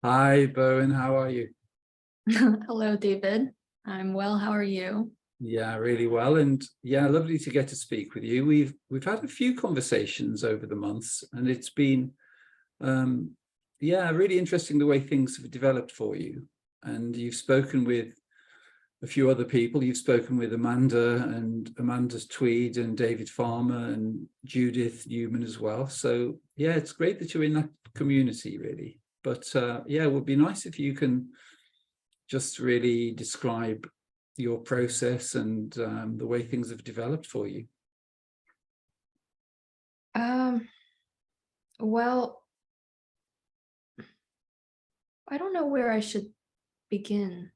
Hi, Bowen. How are you? Hello, David. I'm well. How are you? Yeah, really well. And yeah, lovely to get to speak with you. We've had a few conversations over the months, and it's been um, yeah, really interesting the way things have developed for you. And you've spoken with a few other people. You've spoken with Amanda Tweed and David Farmer and Judith Newman as well. So yeah, it's great that you're in that community, really. But yeah, it would be nice if you can just really describe your process and the way things have developed for you. Um, well, I don't know where I should begin.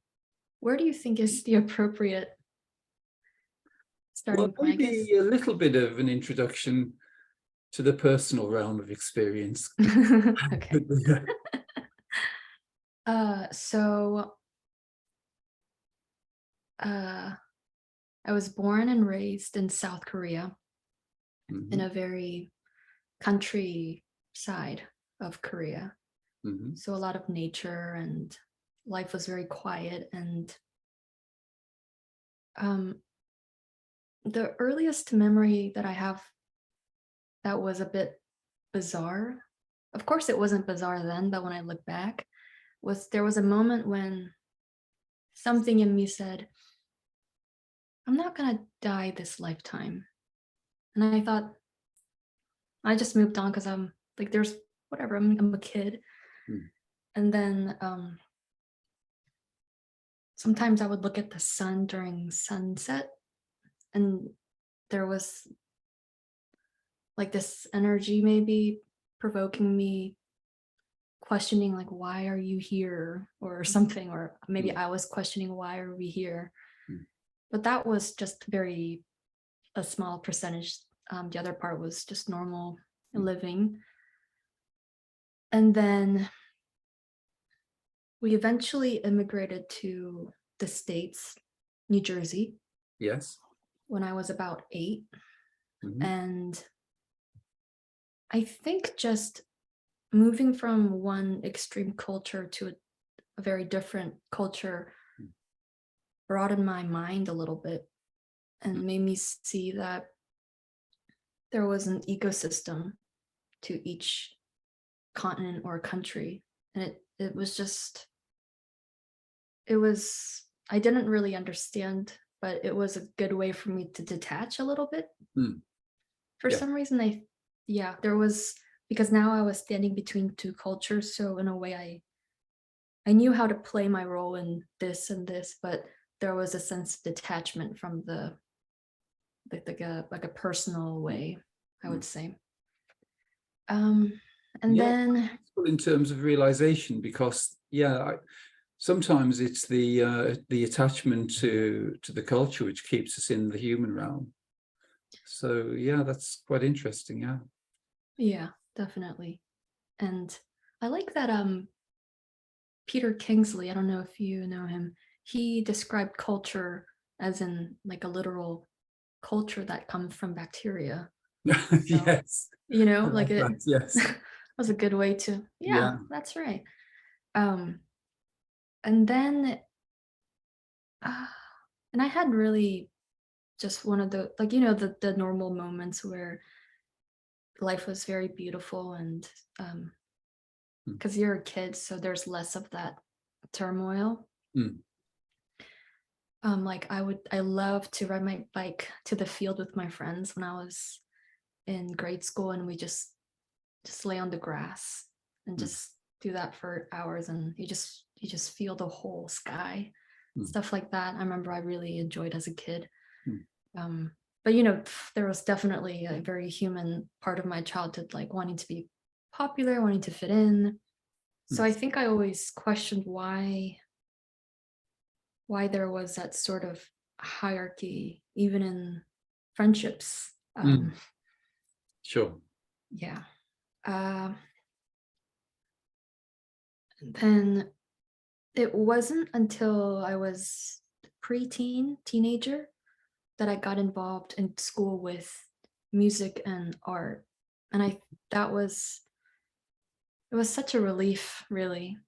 Where do you think is the appropriate Well, starting point, I guess? maybe a little bit of an introduction to the personal realm of experience. Okay. So uh I was born and raised in South Korea in Mhm, a very countryside of Korea. mhm, So a lot of nature and life was very quiet and um the earliest memory that I have that was a bit bizarre. Of course, it wasn't bizarre then, but when I look back, was there was a moment when something in me said, "I'm not gonna die this lifetime." And I thought I just moved on because I'm like, there's whatever. I'm a kid, mm, and then sometimes I would look at the sun during sunset, and there was like this energy maybe provoking me questioning like why are you here or something, or maybe mm, I was questioning why are we here. mm, But that was just very a small percentage. The other part was just normal mm. living. And then we eventually immigrated to the States, New Jersey, Yes. when I was about 8. Mhm, And I think just moving from one extreme culture to a very different culture mm, broadened my mind a little bit mm, and made me see that there was an ecosystem to each continent or country. And it was just it was I didn't really understand, but it was a good way for me to detach a little bit. mm. For Yeah. some reason yeah, there was, because now I was standing between two cultures, so in a way I knew how to play my role in this and this, but there was a sense of detachment from the like a personal way, I Mm. would say. Um and Yeah, then useful in terms of realization because yeah, sometimes it's the attachment to the culture which keeps us in the human realm. So yeah, that's quite interesting. Yeah. yeah, definitely. And I like that Peter Kingsley, I don't know if you know him, he described culture as in like a literal culture that comes from bacteria. So, Yes, I like like it that. Yes. was a good way to, yeah, Yeah. that's right. Um, and then, uh, and I had really just one of the, like, the normal moments where life was very beautiful and, Mm, because you're a kid, so there's less of that turmoil. mm, Like I love to ride my bike to the field with my friends when I was in grade school, and we just lay on the grass and mm, just do that for hours, and you just feel the whole sky, mm, stuff like that. I remember I really enjoyed as a kid. mm, Um, but there was definitely a very human part of my childhood, like wanting to be popular, wanting to fit in. So mm, I think I always questioned why there was that sort of hierarchy, even in friendships. mm. Sure. Yeah. Uh, then it wasn't until I was teenager, that I got involved in school with music and art. And that was, it was such a relief, really.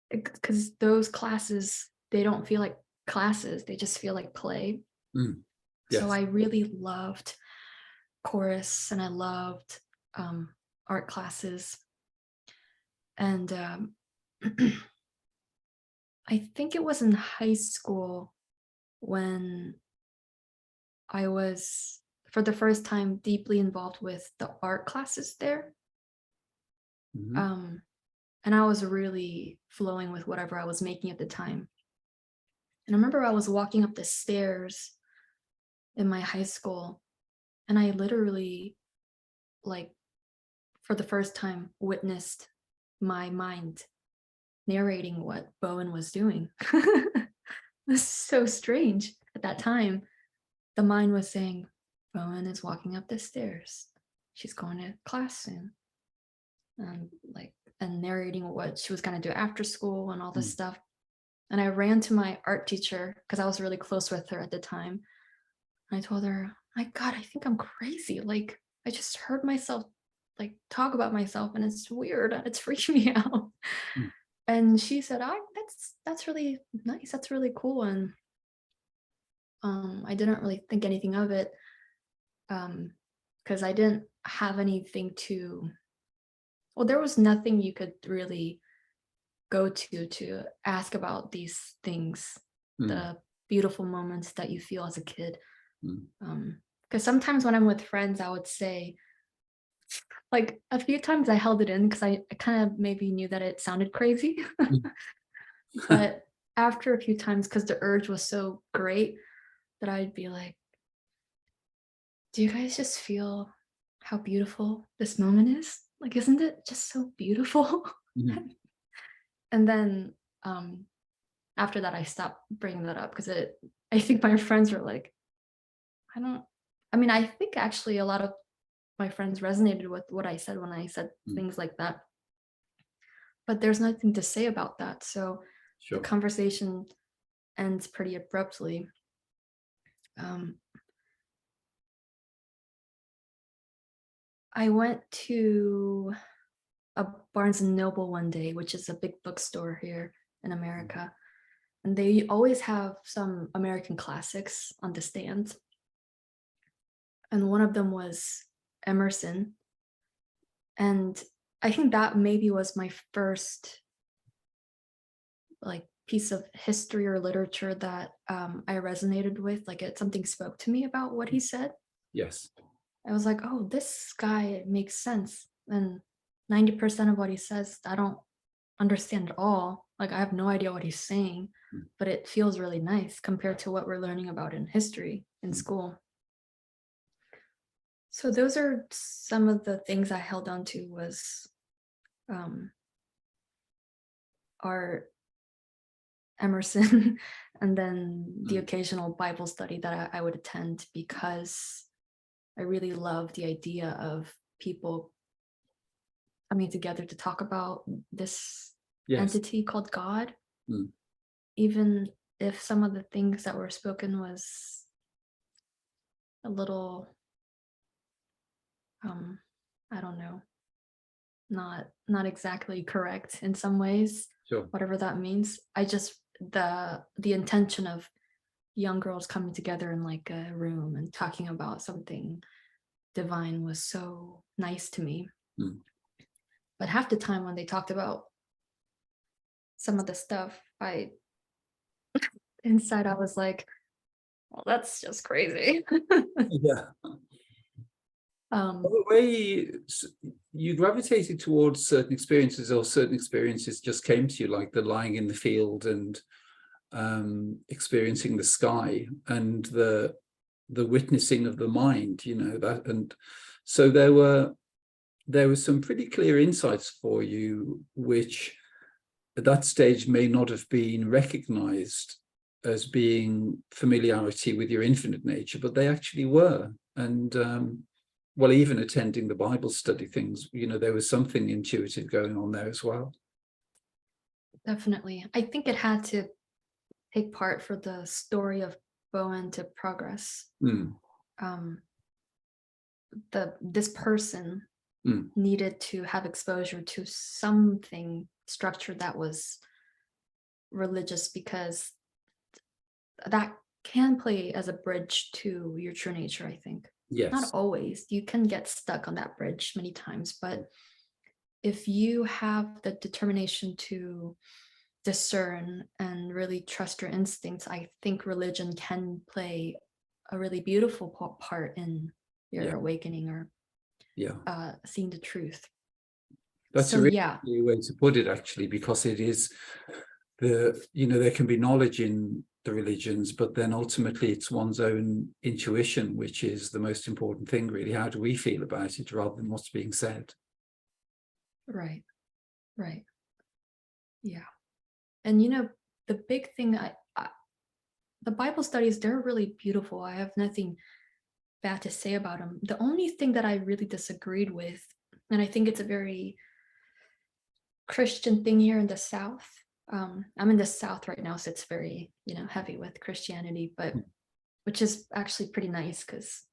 because those classes, they don't feel like classes, they just feel like play. Yes. So I really loved chorus, and I loved art classes. And I think it was in high school when I was, for the first time, deeply involved with the art classes there. And I was really flowing with whatever I was making at the time. And I remember I was walking up the stairs in my high school, and I literally, like, for the first time, witnessed my mind narrating what Bowen was doing. It was so strange. At that time, the mind was saying, Bowen is walking up the stairs. She's going to class soon. And narrating what she was going to do after school and all this stuff. And I ran to my art teacher because I was really close with her at the time. And I told her, my God, I think I'm crazy. Like, I just heard myself like talk about myself, and it's weird. It's freaking me out. And she said, that's really nice. That's really cool. And I didn't really think anything of it because I didn't have anything to, well, there was nothing you could really go to ask about these things, the beautiful moments that you feel as a kid. Because sometimes when I'm with friends, I would say, like, a few times I held it in because I kind of maybe knew that it sounded crazy. But after a few times, because the urge was so great, that I'd be like, do you guys just feel how beautiful this moment is? Like, isn't it just so beautiful? And then after that, I stopped bringing that up because I think my friends were like, I think actually a lot of my friends resonated with what I said when I said things like that. But there's nothing to say about that. So the conversation ends pretty abruptly. I went to a Barnes and Noble one day, which is a big bookstore here in America. And they always have some American classics on the stand. And one of them was Emerson. And I think that maybe was my first like piece of history or literature that I resonated with. Like something spoke to me about what he said. Yes. I was like, oh, this guy makes sense. And 90% of what he says, I don't understand at all. Like, I have no idea what he's saying, but it feels really nice compared to what we're learning about in history in school. So those are some of the things I held on to was art, Emerson, and then the occasional Bible study that I would attend because I really love the idea of people coming together to talk about this entity called God. Even if some of the things that were spoken was a little, I don't know, not exactly correct in some ways, whatever that means. I just, the intention of young girls coming together in like a room and talking about something divine was so nice to me. But half the time when they talked about some of the stuff, inside I was like, well, that's just crazy. The way you gravitated towards certain experiences, or certain experiences just came to you, like the lying in the field and experiencing the sky and the witnessing of the mind, that. And so there were some pretty clear insights for you, which at that stage may not have been recognized as being familiarity with your infinite nature, but they actually were. And well, even attending the Bible study things, there was something intuitive going on there as well. Definitely. I think it had to take part for the story of Bowen to progress. This person Mm. needed to have exposure to something structure that was religious, because that can play as a bridge to your true nature, I think. Not Yes. always. You can get stuck on that bridge many times, but if you have the determination to discern and really trust your instincts, I think religion can play a really beautiful part in your Yeah. awakening or Yeah. seeing the truth. That's So a really yeah, good way to put it, actually, because it is there can be knowledge in the religions, but then ultimately it's one's own intuition, which is the most important thing, really. How do we feel about it rather than what's being said? right, right. Yeah. And the big thing, the Bible studies, they're really beautiful. I have nothing bad to say about them. The only thing that I really disagreed with, and I think it's a very Christian thing here in the South. I'm in the South right now, so it's very, heavy with Christianity, but which is actually pretty nice because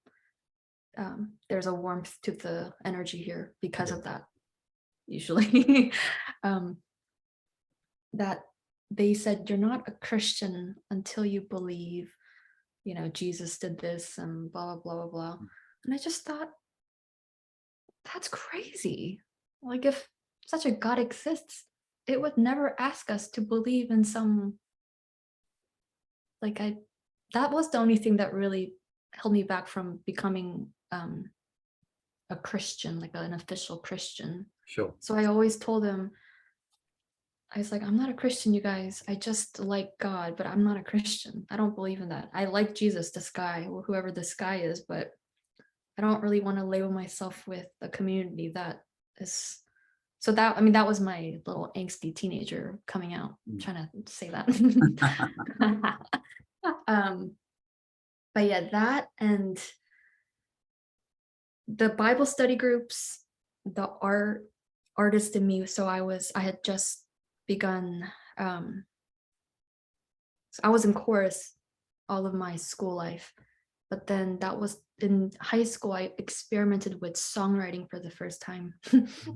there's a warmth to the energy here because Yeah. of that, usually. That they said you're not a Christian until you believe, Jesus did this and blah, blah, blah, blah, blah. And I just thought, that's crazy. Like, if such a God exists, it would never ask us to believe in some, like, that was the only thing that really held me back from becoming a Christian, like an official Christian. Sure. So I always told him, I was like, I'm not a Christian, you guys. I just like God, but I'm not a Christian. I don't believe in that. I like Jesus, this guy, or whoever this guy is, but I don't really want to label myself with a community that is. So that, I mean, that was my little angsty teenager coming out, trying to say that. um, but yeah, that and the Bible study groups, the artist in me. So I had just begun. So I was in chorus all of my school life, but then that was in high school. I experimented with songwriting for the first time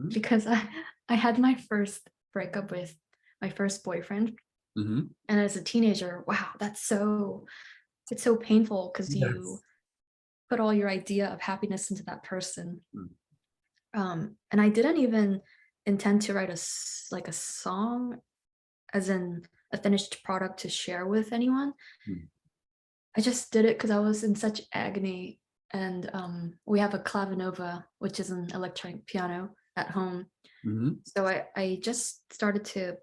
because I had my first breakup with my first boyfriend, and as a teenager, wow, it's so painful because you Yes. put all your idea of happiness into that person. And I didn't even intend to write like a song, as in a finished product to share with anyone. I just did it because I was in such agony. And we have a clavinova, which is an electronic piano at home. So I just started to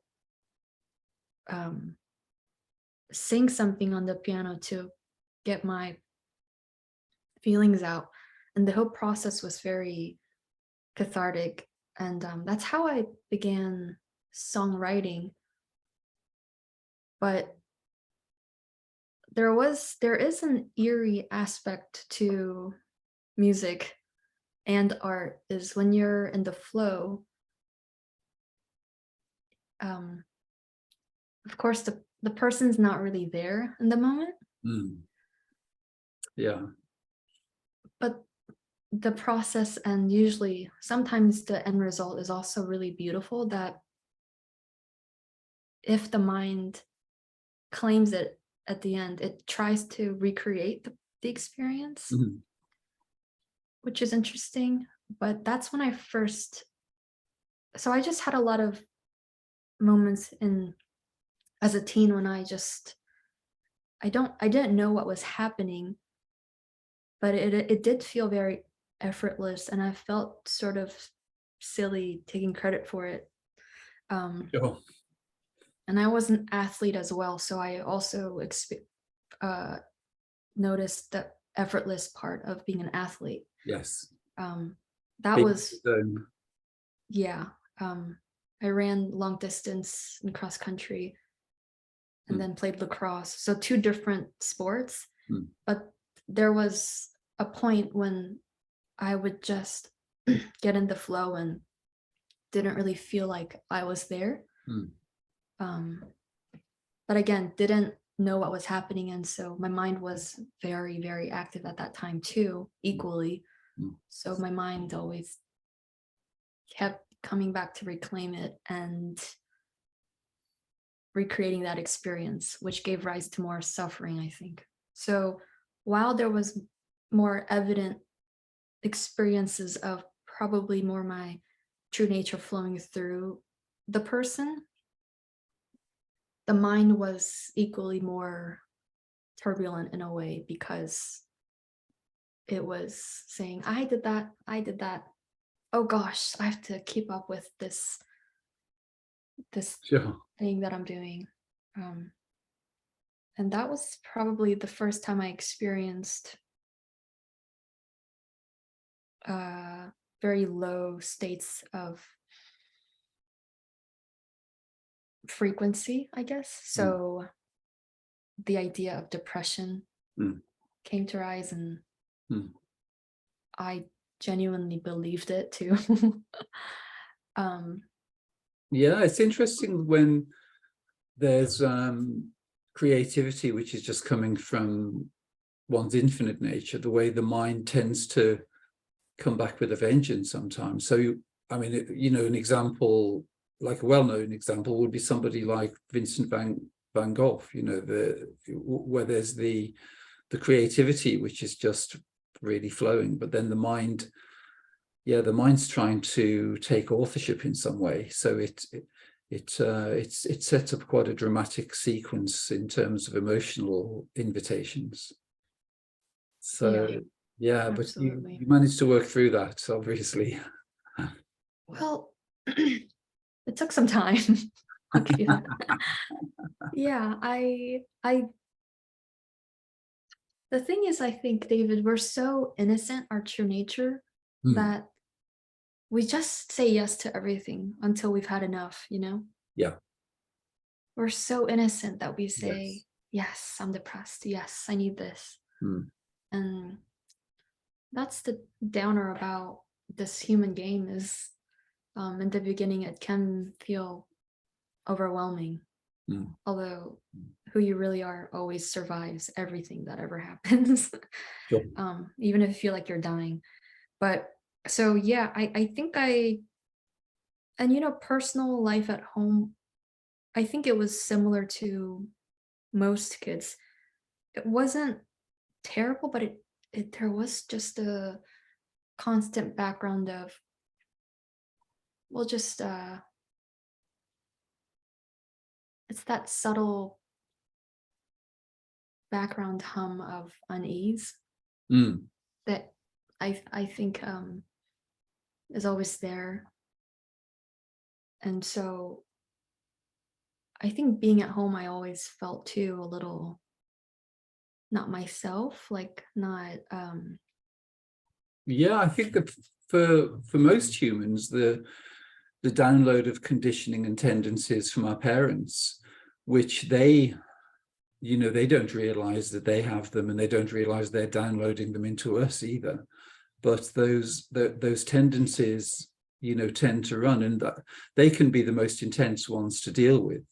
sing something on the piano to get my feelings out. And the whole process was very cathartic. And that's how I began songwriting. But there is an eerie aspect to music and art, is when you're in the flow. Of course, the person's not really there in the moment, Yeah. but the process and usually sometimes the end result is also really beautiful, that if the mind claims it at the end, it tries to recreate the experience, which is interesting. But that's when I just had a lot of moments as a teen when I didn't know what was happening, but it did feel very effortless, and I felt sort of silly taking credit for it. Sure. And I was an athlete as well, so I also noticed the effortless part of being an athlete. Yes. That Being was, yeah. I ran long distance and cross country, and then played lacrosse. So two different sports, but there was a point when I would just get in the flow and didn't really feel like I was there. But again, didn't know what was happening. And so my mind was very, very active at that time too, equally. So my mind always kept coming back to reclaim it and recreating that experience, which gave rise to more suffering, I think. So while there was more evident experiences of probably more my true nature flowing through the person, the mind was equally more turbulent in a way, because it was saying, I did that. Oh gosh, I have to keep up with this Sure. thing that I'm doing. And that was probably the first time I experienced very low states of frequency, I guess. So the idea of depression came to rise, and I genuinely believed it too. Yeah, it's interesting when there's creativity which is just coming from one's infinite nature, the way the mind tends to come back with a vengeance sometimes. So, I mean, an example, like a well-known example, would be somebody like Vincent van Gogh, where there's the creativity which is just really flowing, but then the mind's trying to take authorship in some way. So it sets up quite a dramatic sequence in terms of emotional invitations. So yeah, but you managed to work through that, obviously. Well, it took some time. I'll give you that. Yeah, the thing is, I think, David, we're so innocent, our true nature, that we just say yes to everything until we've had enough, Yeah. We're so innocent that we say, yes, I'm depressed. Yes, I need this. And that's the downer about this human game is, in the beginning, it can feel overwhelming. Although who you really are always survives everything that ever happens. Sure. Even if you feel like you're dying. But so yeah, I think personal life at home, I think it was similar to most kids. It wasn't terrible, but there was just a constant background of, well, just it's that subtle background hum of unease that I think is always there. And so I think being at home, I always felt too a little not myself, like not yeah, I think that for most humans, the download of conditioning and tendencies from our parents, which they don't realize that they have them, and they don't realize they're downloading them into us either. But those tendencies, tend to run, and that they can be the most intense ones to deal with.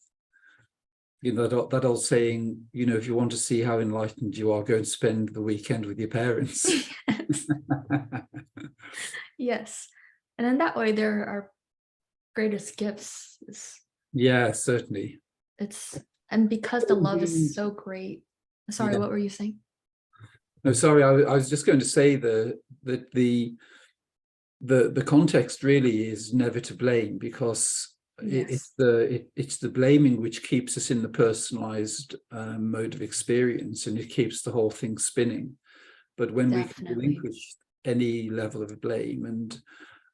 That old saying, if you want to see how enlightened you are, go and spend the weekend with your parents. Yes. And in that way, they're our greatest gifts. Yeah, certainly. And because the love is so great. Sorry, what were you saying? No, sorry, I was just going to say that the context really is never to blame, because it's the blaming which keeps us in the personalized mode of experience, and it keeps the whole thing spinning. But when we can relinquish any level of blame and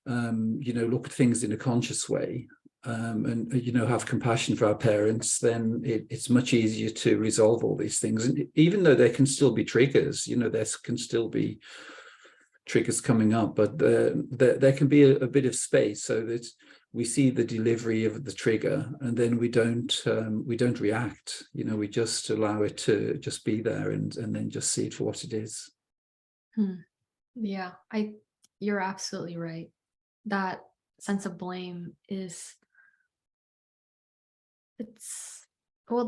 look at things in a conscious way, and have compassion for our parents, then it's much easier to resolve all these things. And even though there can still be triggers, there can still be triggers coming up, but there can be a bit of space, so that we see the delivery of the trigger, and then we don't react. We just allow it to just be there, and then just see it for what it is. Yeah, you're absolutely right. That sense of blame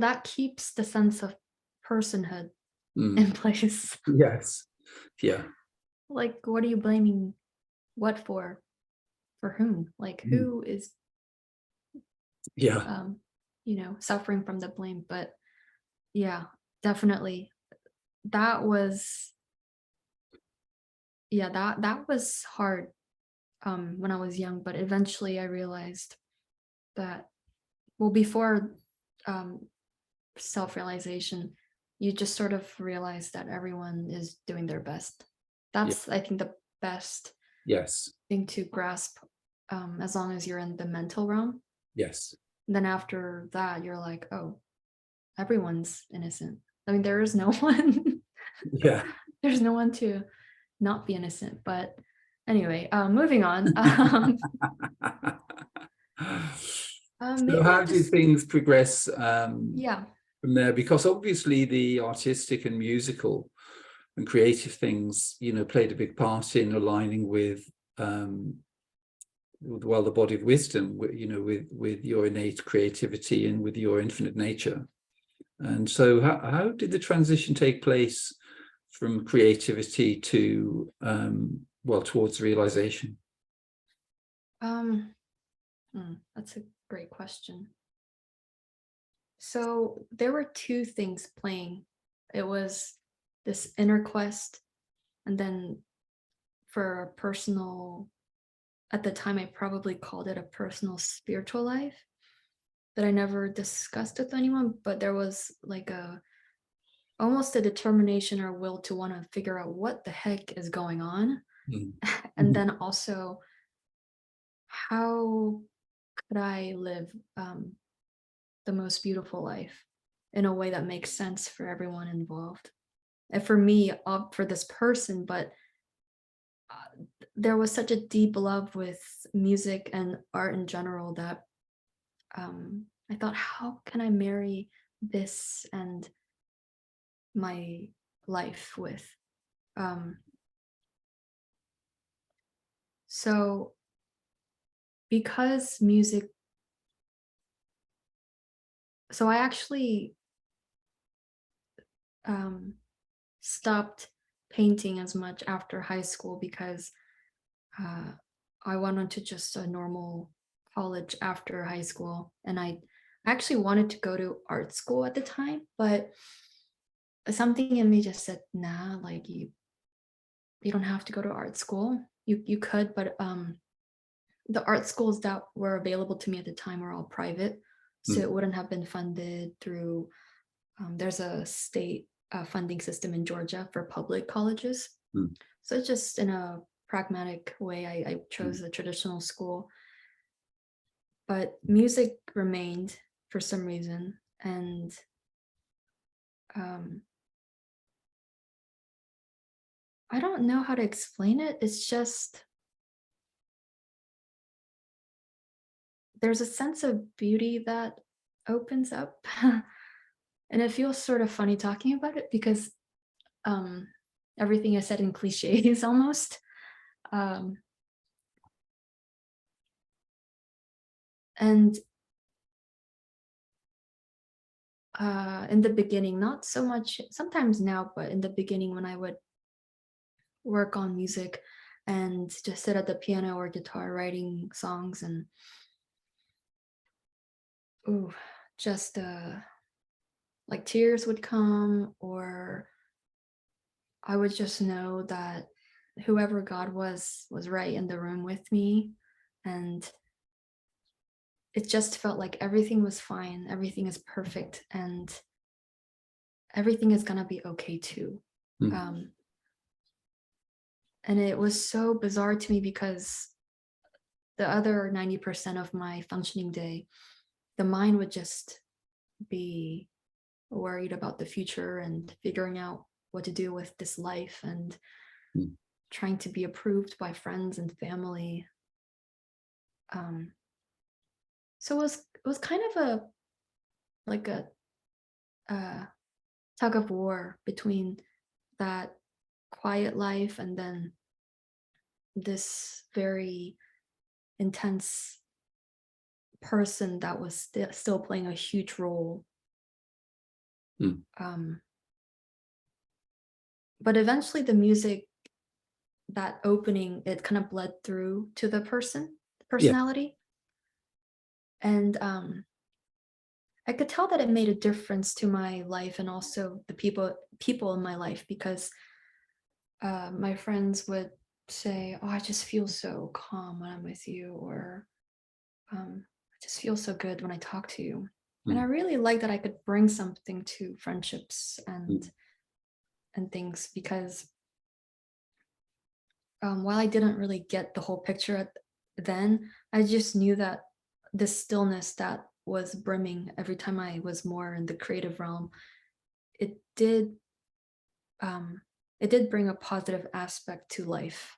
that keeps the sense of personhood in place. Yes. Yeah. Like, what are you blaming what for? for whom? Like, who is Yeah. suffering from the blame? But yeah, definitely that was that was hard when I was young, but eventually I realized that, well, before um self-realization, you just sort of realize that everyone is doing their best. Yeah. That's, I think, the best Yes. thing to grasp, as long as you're in the mental realm. Yes. Then after that, you're like, oh, everyone's innocent. I mean, there is no one. Yeah. There's no one to not be innocent. But anyway, moving on. So Maybe how do just, things progress yeah. from there? Because obviously the artistic and musical and creative things, played a big part in aligning with the body of wisdom, with your innate creativity and with your infinite nature. And so how did the transition take place from creativity to towards realization? That's a great question. So there were two things playing. It was this inner quest, and then for a personal, at the time I probably called it a personal spiritual life that I never discussed with anyone, but there was like almost a determination or will to want to figure out what the heck is going on. Mm. And then also, how could I live the most beautiful life in a way that makes sense for everyone involved? And for me, for this person, but there was such a deep love with music and art in general that I thought, how can I marry this and my life with? Um, so because music, so I actually stopped painting as much after high school because uh, I went on to just a normal college after high school, and I actually wanted to go to art school at the time, but something in me just said, nah, like you don't have to go to art school. You could, but the art schools that were available to me at the time were all private, so Mm. it wouldn't have been funded through. There's a state funding system in Georgia for public colleges, Mm. so it's just in a pragmatic way, I Mm. chose a traditional school. But music remained for some reason, and um, I don't know how to explain it. It's just there's a sense of beauty that opens up. And it feels sort of funny talking about it because um, everything is said in cliches almost. Um, and in the beginning, not so much, sometimes now, but in the beginning when I would work on music and just sit at the piano or guitar writing songs, and ooh, just like tears would come, or I would just know that whoever God was right in the room with me, and it just felt like everything was fine, everything is perfect, and everything is gonna be okay too. Mm. Um, and it was so bizarre to me because the other 90% of my functioning day, the mind would just be worried about the future and figuring out what to do with this life and Mm. trying to be approved by friends and family. Um, so it was kind of like a uh, tug of war between that quiet life and then this very intense person that was still playing a huge role. Mm. Um, but eventually the music, that opening, it kind of bled through to the person. personality. And I could tell that it made a difference to my life and also the people in my life, because my friends would say, "Oh, I just feel so calm when I'm with you," or "I just feel so good when I talk to you." And I really like that I could bring something to friendships and things, because while I didn't really get the whole picture then, I just knew that the stillness that was brimming every time I was more in the creative realm, it did um, it did bring a positive aspect to life,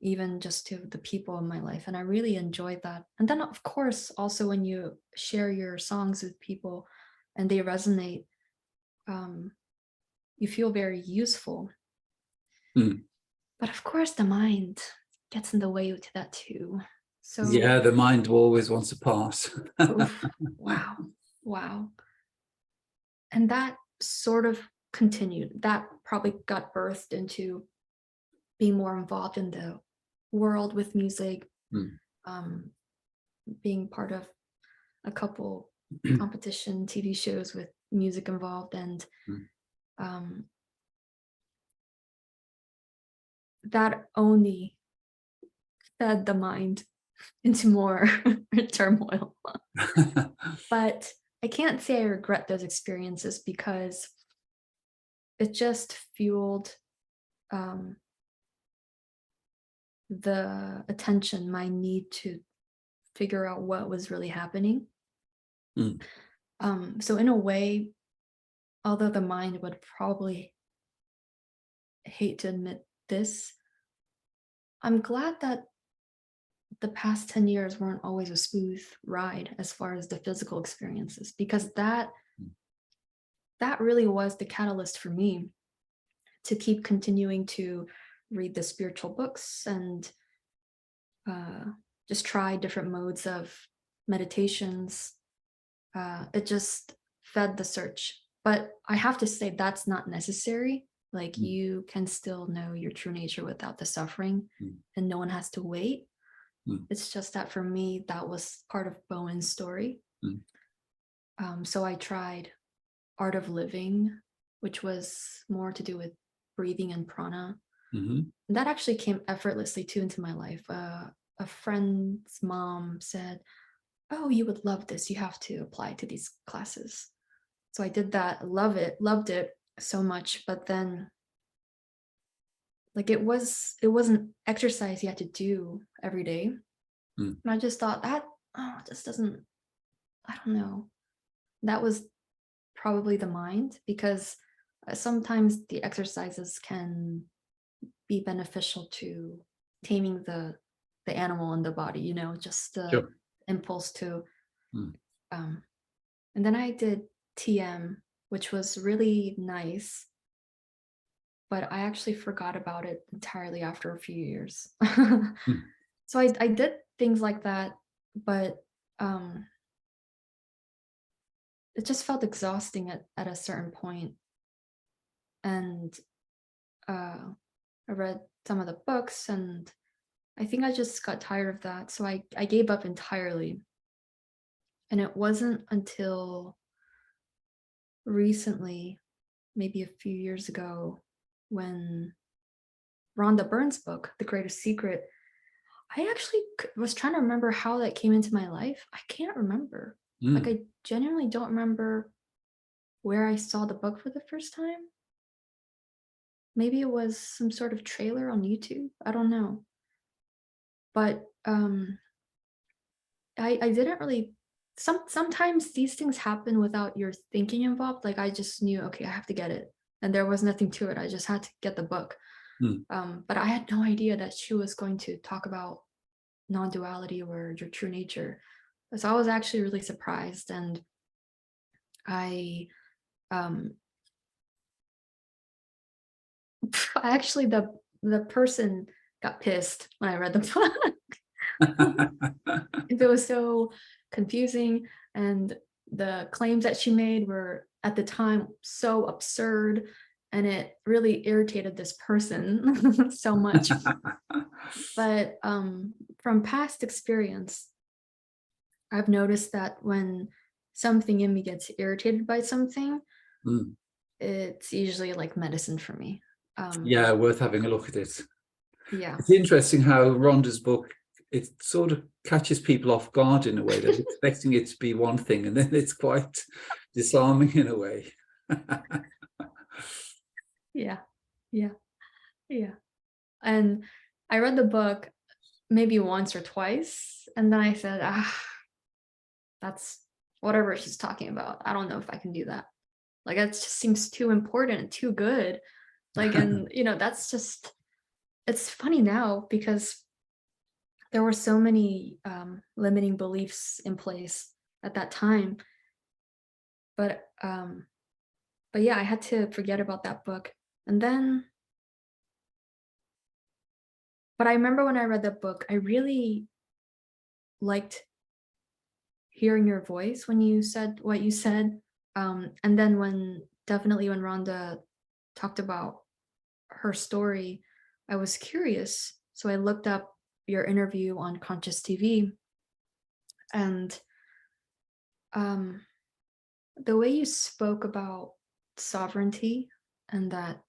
even just to the people in my life, and I really enjoyed that. And then, of course, also when you share your songs with people and they resonate, you feel very useful. But of course, the mind gets in the way to that too. So Yeah, the mind always wants a part. oof, wow. And that sort of continued. That probably got birthed into being more involved in the world with music, being part of a couple competition TV shows with music involved, and that only fed the mind into more turmoil. But I can't say I regret those experiences, because it just fueled the attention, my need to figure out what was really happening. So in a way, although the mind would probably hate to admit this, I'm glad that the past 10 years weren't always a smooth ride as far as the physical experiences, because that really was the catalyst for me to keep continuing to read the spiritual books and just try different modes of meditations. It just fed the search. But I have to say that's not necessary. Like, you can still know your true nature without the suffering, and no one has to wait. It's just that for me, that was part of Bowen's story. So I tried Art of Living, which was more to do with breathing and prana. That actually came effortlessly too into my life. A friend's mom said, "Oh, you would love this. You have to apply to these classes." So I did that. Loved it so much. But then, like, it wasn't exercise you had to do every day. And I just thought that, this doesn't, I don't know. That was probably the mind, because sometimes the exercises can be beneficial to taming the animal in the body, just the impulse to. And then I did TM, which was really nice, but I actually forgot about it entirely after a few years. So I did things like that, but it just felt exhausting at a certain point. And I read some of the books, and I think I just got tired of that. So I gave up entirely. And it wasn't until recently, maybe a few years ago, when Rhonda Byrne's book, The Greatest Secret, I actually was trying to remember how that came into my life. I can't remember. Like, I genuinely don't remember where I saw the book for the first time. Maybe it was some sort of trailer on YouTube. I don't know. But I didn't really. Sometimes these things happen without your thinking involved. Like, I just knew, okay, I have to get it, and there was nothing to it. I just had to get the book. But I had no idea that she was going to talk about non-duality or your true nature. So I was actually really surprised, and I actually, the person got pissed when I read the book. It was so confusing, and the claims that she made were at the time so absurd, and it really irritated this person so much. But from past experience, I've noticed that when something in me gets irritated by something, Mm. it's usually like medicine for me. Yeah, worth having a look at it. Yeah. It's interesting how Rhonda's book, it sort of catches people off guard in a way. They're expecting it to be one thing, and then it's quite disarming in a way. Yeah. Yeah. Yeah. And I read the book maybe once or twice, and then I said, that's whatever she's talking about. I don't know if I can do that. Like, it just seems too important and too good. Like, and that's just, it's funny now because there were so many limiting beliefs in place at that time. But yeah, I had to forget about that book. And then, but I remember when I read that book, I really liked hearing your voice when you said what you said. And then definitely when Rhonda talked about her story, I was curious. So I looked up your interview on Conscious TV, and the way you spoke about sovereignty and that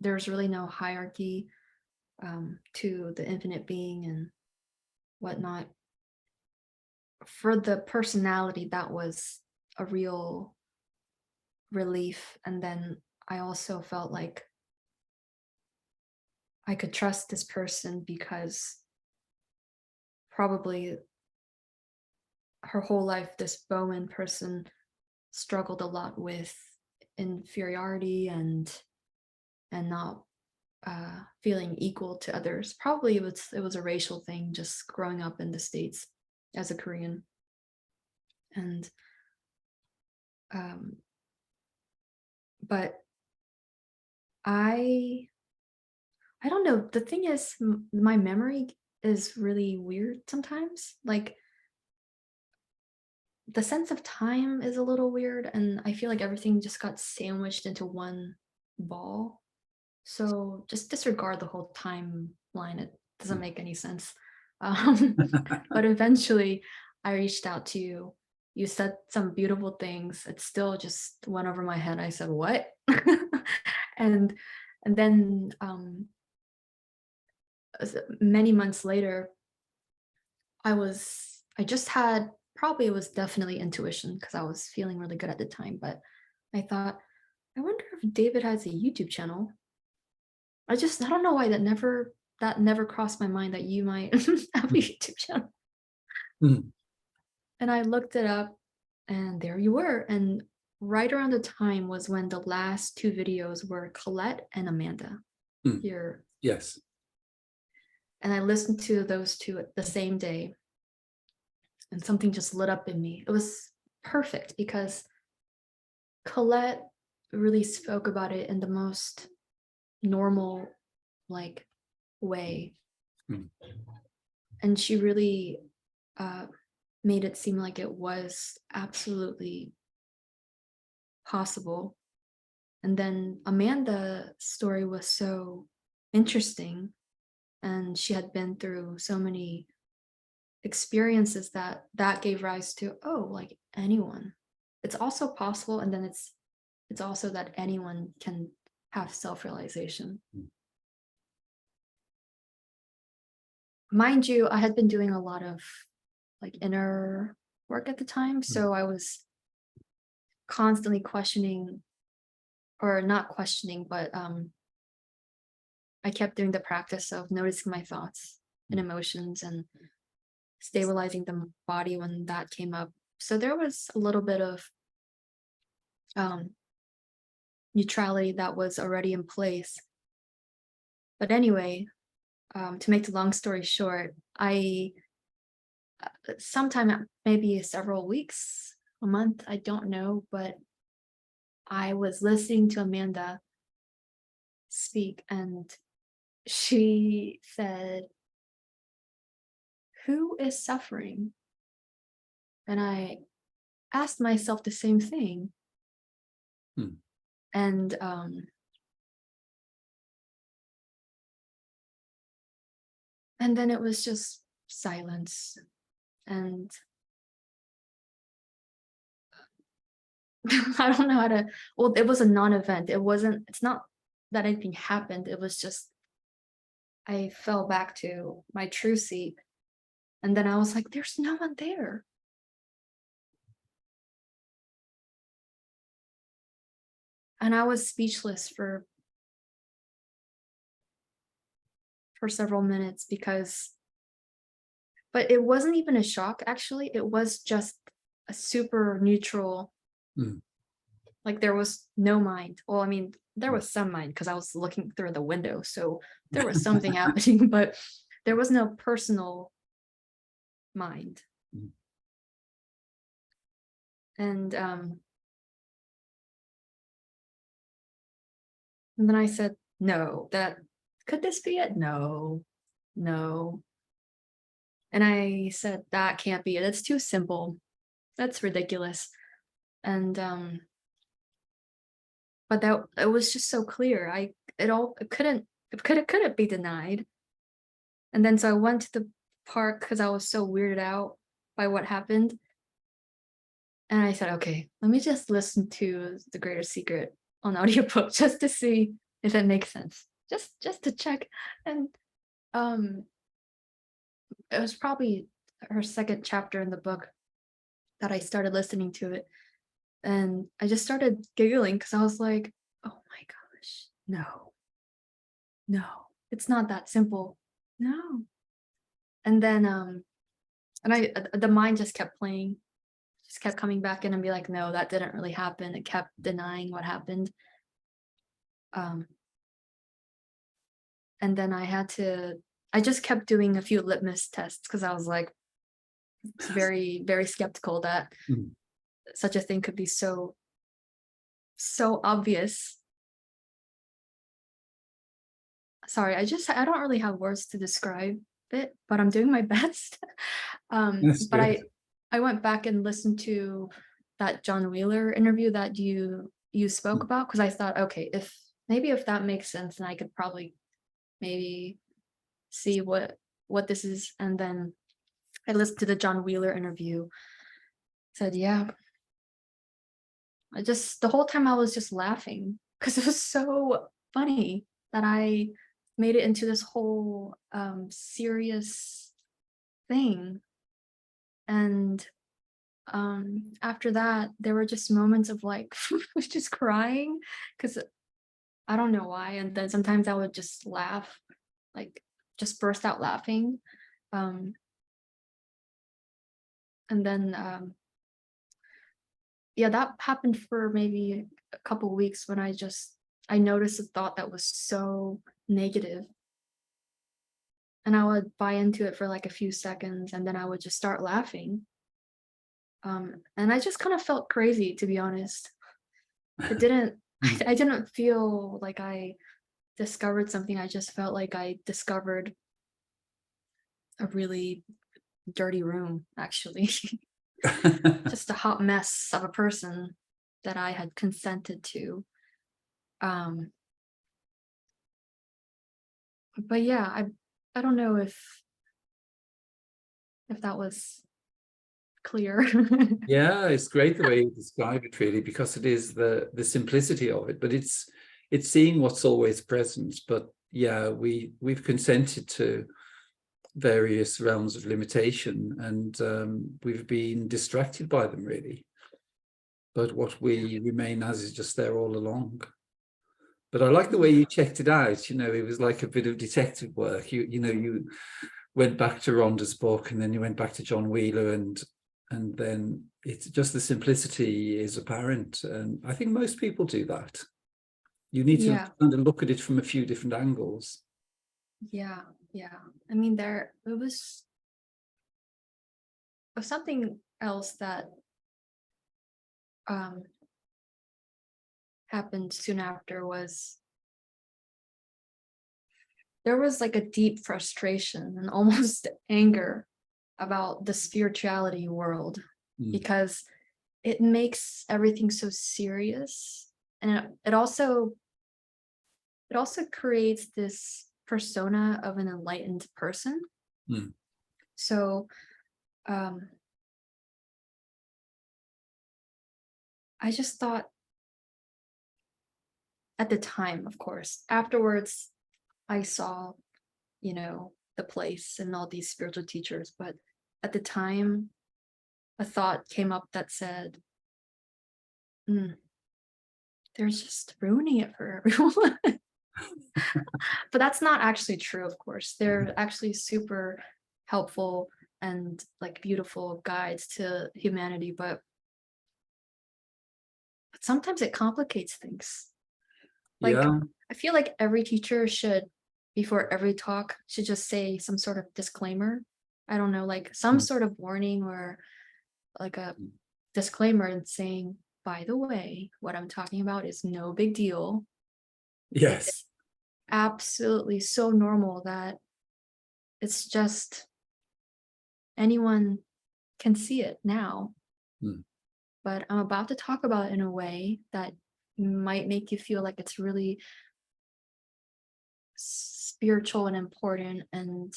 there's really no hierarchy to the infinite being and whatnot, for the personality, that was a real relief. And then I also felt like I could trust this person because probably her whole life, this Bowen person struggled a lot with inferiority and not feeling equal to others. Probably it was a racial thing, just growing up in the States as a Korean. And but I don't know. The thing is, my memory is really weird sometimes. Like, the sense of time is a little weird, and I feel like everything just got sandwiched into one ball. So just disregard the whole timeline. It doesn't make any sense. But eventually I reached out to you. You said some beautiful things. It still just went over my head. I said, what? and then many months later, I just had, probably it was definitely intuition because I was feeling really good at the time, but I thought, I wonder if David has a YouTube channel. I don't know why that never crossed my mind that you might have a YouTube channel. Mm. And I looked it up, and there you were. And right around the time was when the last two videos were Colette and Amanda. Mm. Here. Yes. And I listened to those two the same day, and something just lit up in me. It was perfect because Colette really spoke about it in the most normal, like, way. Mm. And she really made it seem like it was absolutely possible. And then Amanda's story was so interesting, and she had been through so many experiences that gave rise to, oh, like, anyone, it's also possible. And then it's also that anyone can have self-realization. Mind you, I had been doing a lot of like inner work at the time, so I was constantly questioning, or not questioning, but I kept doing the practice of noticing my thoughts and emotions and stabilizing the body when that came up. So there was a little bit of neutrality that was already in place. But anyway, to make the long story short, I sometime, maybe several weeks, a month, I don't know, but I was listening to Amanda speak, and she said, who is suffering? And I asked myself the same thing. And then it was just silence. And I don't know how to, well, it was a non-event. It's not that anything happened. It was just, I fell back to my true seat. And then I was like, there's no one there. And I was speechless for several minutes but it wasn't even a shock, actually. It was just a super neutral, like there was no mind. Well, I mean, there was some mind because I was looking through the window, so there was something happening, but there was no personal mind. And then I said, no, could this be it? No. And I said, that can't be it. It's too simple. That's ridiculous. And but that it was just so clear. It couldn't be denied. And then so I went to the park because I was so weirded out by what happened. And I said, okay, let me just listen to The Greater Secret on audiobook just to see if it makes sense. Just to check. And it was probably her second chapter in the book that I started listening to it. And I just started giggling because I was like, oh my gosh, no, it's not that simple. No. And then the mind just kept playing, just kept coming back in and be like, no, that didn't really happen. It kept denying what happened. And then I just kept doing a few litmus tests because I was like, it's very, very skeptical that such a thing could be so obvious. Sorry, I don't really have words to describe it, but I'm doing my best. But I went back and listened to that John Wheeler interview that you spoke about, because I thought, okay, if that makes sense, then I could probably maybe see what this is. And then I listened to the John Wheeler interview. Said, yeah. The whole time I was just laughing because it was so funny that I made it into this whole serious thing. And after that, there were just moments of like just crying because I don't know why. And then sometimes I would just laugh, like just burst out laughing. And then yeah, that happened for maybe a couple weeks when I noticed a thought that was so negative. And I would buy into it for like a few seconds and then I would just start laughing. And I just kind of felt crazy, to be honest. I didn't feel like I discovered something. I just felt like I discovered a really dirty room, actually. Just a hot mess of a person that I had consented to. But yeah, I don't know if that was clear. Yeah, it's great the way you describe it, really, because it is the simplicity of it, but it's seeing what's always present. But yeah, we've consented to various realms of limitation, and we've been distracted by them, really. But what we remain as is just there all along. But I like the way you checked it out. It was like a bit of detective work. You went back to Rhonda's book, and then you went back to John Wheeler, and then it's just the simplicity is apparent. And I think most people do that. You need to kind of look at it from a few different angles. Yeah. I mean, it was something else that happened soon after. Was there was like a deep frustration and almost anger about the spirituality world, because it makes everything so serious, and it also creates this persona of an enlightened person. So I just thought at the time, of course, afterwards, I saw, the place and all these spiritual teachers, but at the time, a thought came up that said, "Hmm, they're just ruining it for everyone." But that's not actually true, of course. They're actually super helpful and like beautiful guides to humanity, but sometimes it complicates things. Like, Yeah. I feel like every teacher should, before every talk, should just say some sort of disclaimer. I don't know, like some Mm. sort of warning or like a Mm. disclaimer and saying, by the way, what I'm talking about is no big deal. It's Yes. absolutely so normal that it's just anyone can see it now. Mm. But I'm about to talk about it in a way that might make you feel like it's really spiritual and important and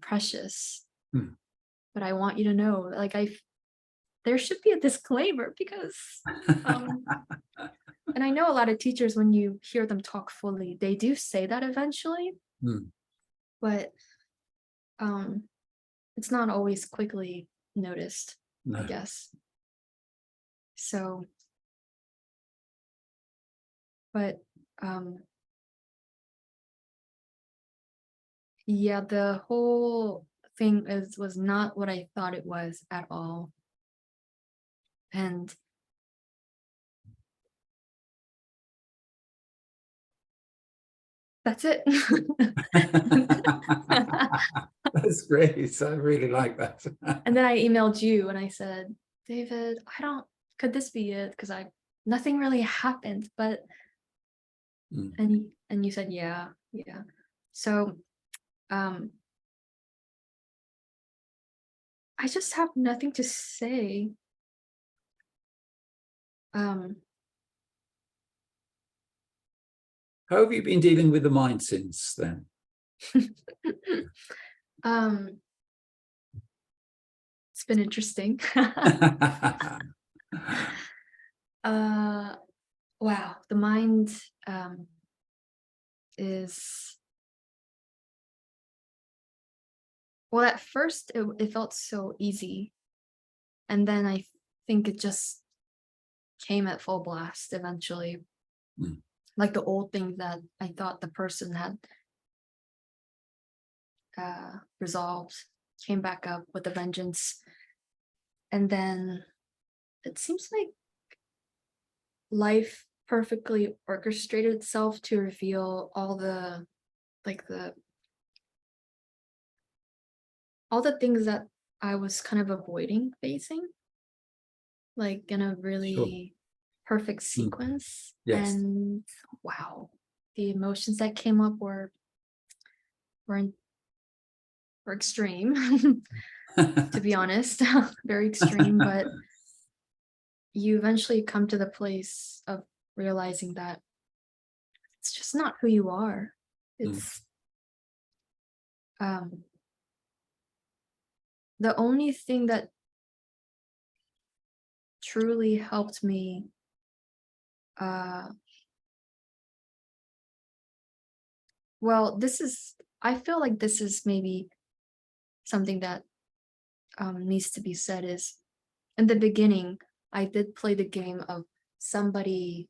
precious. Mm. But I want you to know, like, there should be a disclaimer because, um, and I know a lot of teachers, when you hear them talk fully, they do say that eventually, Mm. but it's not always quickly noticed, I No. guess. So, but yeah, the whole thing was not what I thought it was at all. And that's it. That's great. I really like that. And then I emailed you and I said, David, could this be it? Because nothing really happened, but, Mm. and you said, yeah. So, I just have nothing to say. Um, How have you been dealing with the mind since then? um, it's been interesting. Wow, the mind is, well, at first it felt so easy, and then I think it just came at full blast eventually. Mm. Like the old thing that I thought the person had resolved came back up with a vengeance. And then it seems like life perfectly orchestrated itself to reveal all the, like all the things that I was kind of avoiding facing, like in a Sure. really perfect Mm. sequence. Yes. And wow, the emotions that came up were, were extreme, to be honest, very extreme. But you eventually come to the place of realizing that it's just not who you are. Mm. It's um the only thing that truly helped me, uh well, I feel like this is maybe something that needs to be said, is in the beginning I did play the game of somebody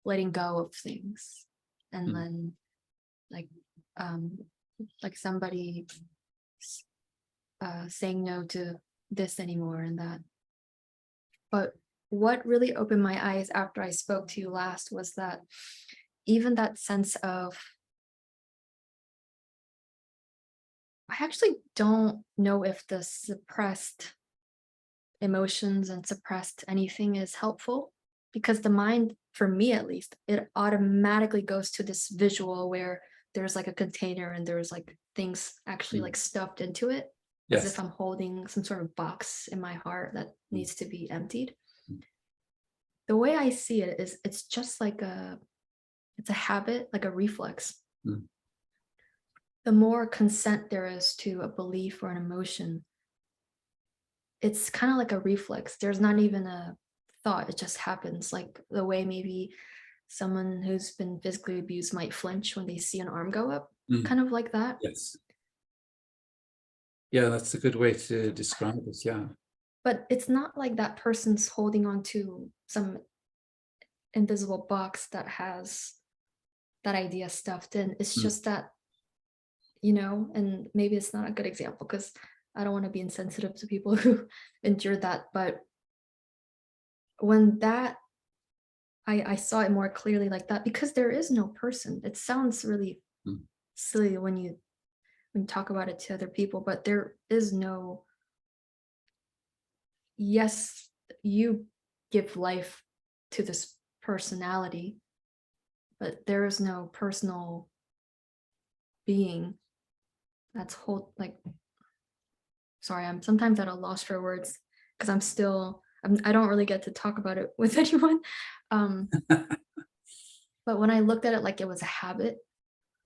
letting go of things, and Mm. then like um like somebody saying no to this anymore and that. But what really opened my eyes after I spoke to you last was that even that sense of, I actually don't know if the suppressed emotions and suppressed anything is helpful, because the mind, for me at least, it automatically goes to this visual where there's like a container and there's like things actually Mm. like stuffed into it, as if Yes. I'm holding some sort of box in my heart that Mm. needs to be emptied. Mm. The way I see it is it's just like it's a habit, like a reflex. Mm. the more consent there is to a belief or an emotion, it's kind of like a reflex. There's not even a thought, it just happens. Like the way maybe someone who's been physically abused might flinch when they see an arm go up, Mm. kind of like that. Yes. Yeah, that's a good way to describe it. Yeah. But it's not like that person's holding on to some invisible box that has that idea stuffed in. It's Mm. just that, and maybe it's not a good example because I don't want to be insensitive to people who endured that. But when that, I saw it more clearly like that because there is no person. It sounds really Mm. silly when you talk about it to other people, but there is no, yes, you give life to this personality, but there is no personal being that's whole, like, sorry, I'm sometimes at a loss for words because I don't really get to talk about it with anyone. Um, but when I looked at it like it was a habit,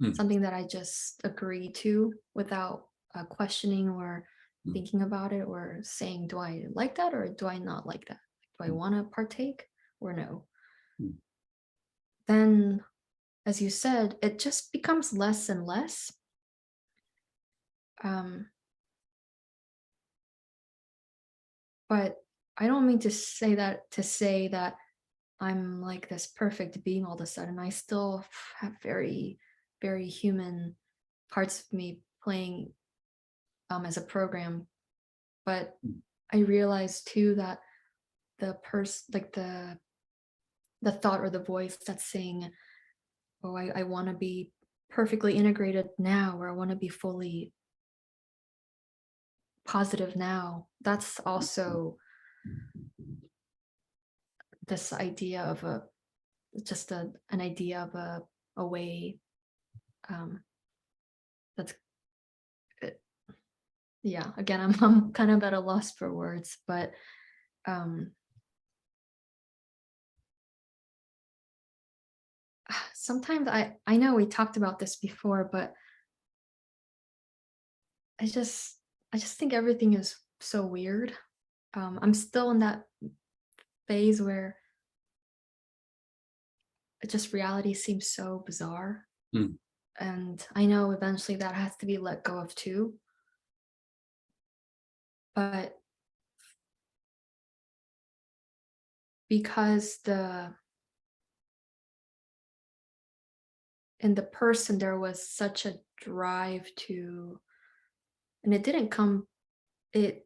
Mm. something that I just agree to without questioning or Mm. thinking about it or saying, do I like that or do I not like that? Do I Mm. want to partake or no? Mm. Then, as you said, it just becomes less and less. Um, but I don't mean to say that I'm like this perfect being all of a sudden. I still have very, very human parts of me playing as a program. But Mm. I realized too that like the thought or the voice that's saying, oh, I want to be perfectly integrated now, or I want to be fully positive now. That's also this idea of an idea of a way um that's uh, yeah, again, I'm kind of at a loss for words, but um sometimes I know we talked about this before, but I just I just think everything is so weird. I'm still in that phase where it just reality seems so bizarre, Mm. and I know eventually that has to be let go of too. But because the in the person there was such a drive to, and it didn't come, it